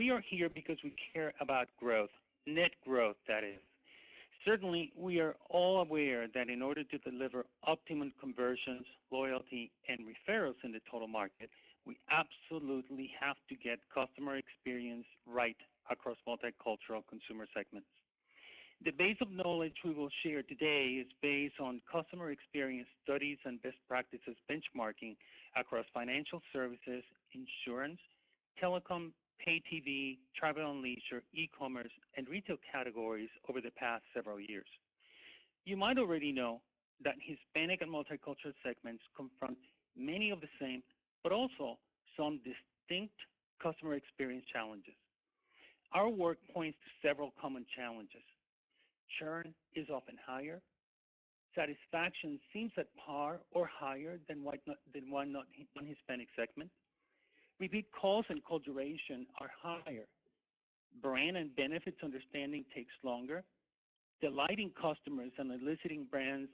We are here because we care about growth, net growth, that is. Certainly, we are all aware that in order to deliver optimum conversions, loyalty, and referrals in the total market, we absolutely have to get customer experience right across multicultural consumer segments. The base of knowledge we will share today is based on customer experience studies and best practices benchmarking across financial services, insurance, telecom, pay TV, travel and leisure, e-commerce, and retail categories over the past several years. You might already know that Hispanic and multicultural segments confront many of the same, but also some distinct customer experience challenges. Our work points to several common challenges. Churn is often higher. Satisfaction seems at par or higher than one non-Hispanic segment. Repeat calls and call duration are higher. Brand and benefits understanding takes longer. Delighting customers and eliciting brand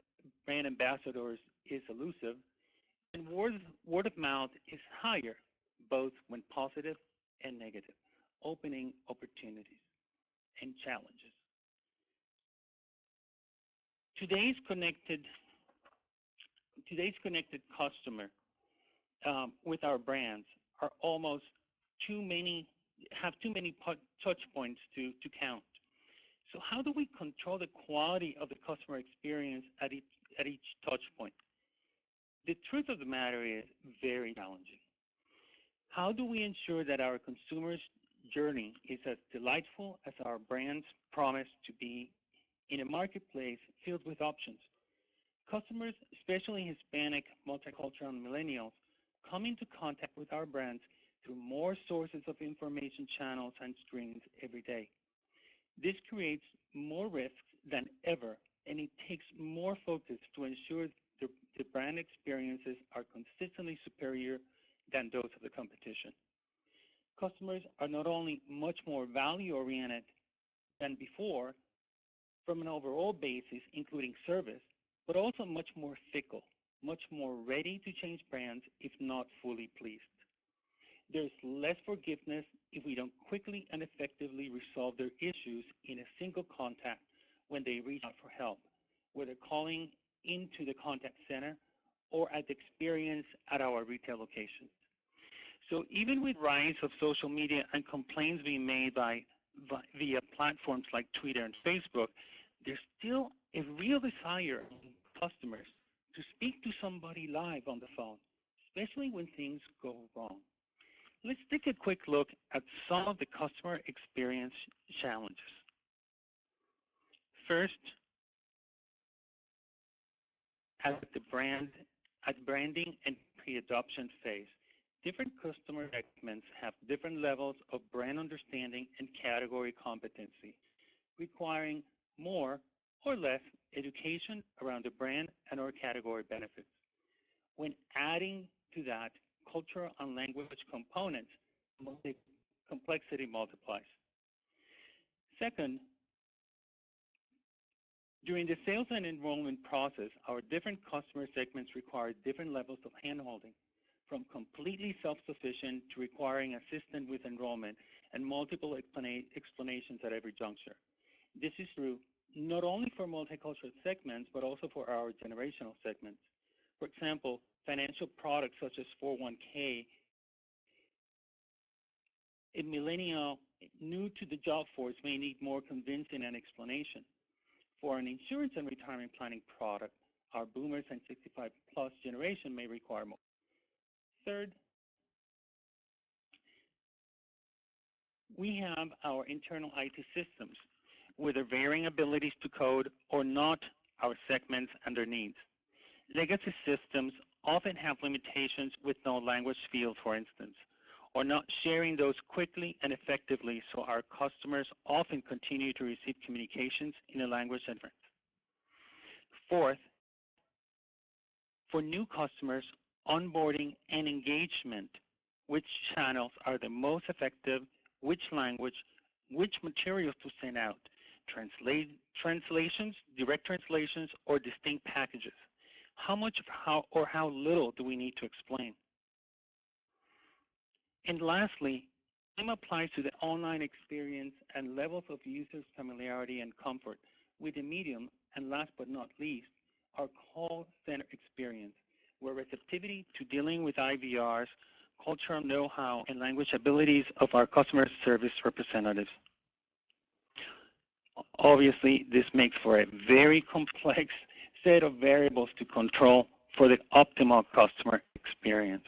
ambassadors is elusive. And word of mouth is higher, both when positive and negative, opening opportunities and challenges. Today's connected customer with our brands are almost have too many touch points to count. So how do we control the quality of the customer experience at each touch point? The truth of the matter is very challenging. How do we ensure that our consumers' journey is as delightful as our brands promise to be in a marketplace filled with options? Customers, especially Hispanic, multicultural, and millennials, come into contact with our brands through more sources of information channels and screens every day. This creates more risks than ever, and it takes more focus to ensure the brand experiences are consistently superior than those of the competition. Customers are not only much more value-oriented than before from an overall basis, including service, but also much more fickle, much more ready to change brands if not fully pleased. There's less forgiveness if we don't quickly and effectively resolve their issues in a single contact when they reach out for help, whether calling into the contact center or at the experience at our retail locations. So even with rise of social media and complaints being made via platforms like Twitter and Facebook, there's still a real desire in customers to speak to somebody live on the phone, especially when things go wrong. Let's take a quick look at some of the customer experience challenges. First, at branding and pre-adoption phase, different customer segments have different levels of brand understanding and category competency, requiring more or less education around the brand and or category benefits. When adding to that cultural and language components, the complexity multiplies. Second, during the sales and enrollment process, our different customer segments require different levels of handholding, from completely self-sufficient to requiring assistance with enrollment and multiple explanations at every juncture. This is true not only for multicultural segments, but also for our generational segments. For example, financial products such as 401k, a millennial new to the job force may need more convincing and explanation. For an insurance and retirement planning product, our boomers and 65 plus generation may require more. Third, we have our internal IT systems with their varying abilities to code or not our segments and their needs. Legacy systems often have limitations with no language field, for instance, or not sharing those quickly and effectively, so our customers often continue to receive communications in a language different. Fourth, for new customers, onboarding and engagement, which channels are the most effective, which language, which materials to send out, translations, direct translations, or distinct packages. How much or how little do we need to explain? And lastly, Same applies to the online experience and levels of users' familiarity and comfort with the medium, and last but not least, our call center experience, where receptivity to dealing with IVRs, cultural know-how, and language abilities of our customer service representatives. Obviously, this makes for a very complex set of variables to control for the optimal customer experience.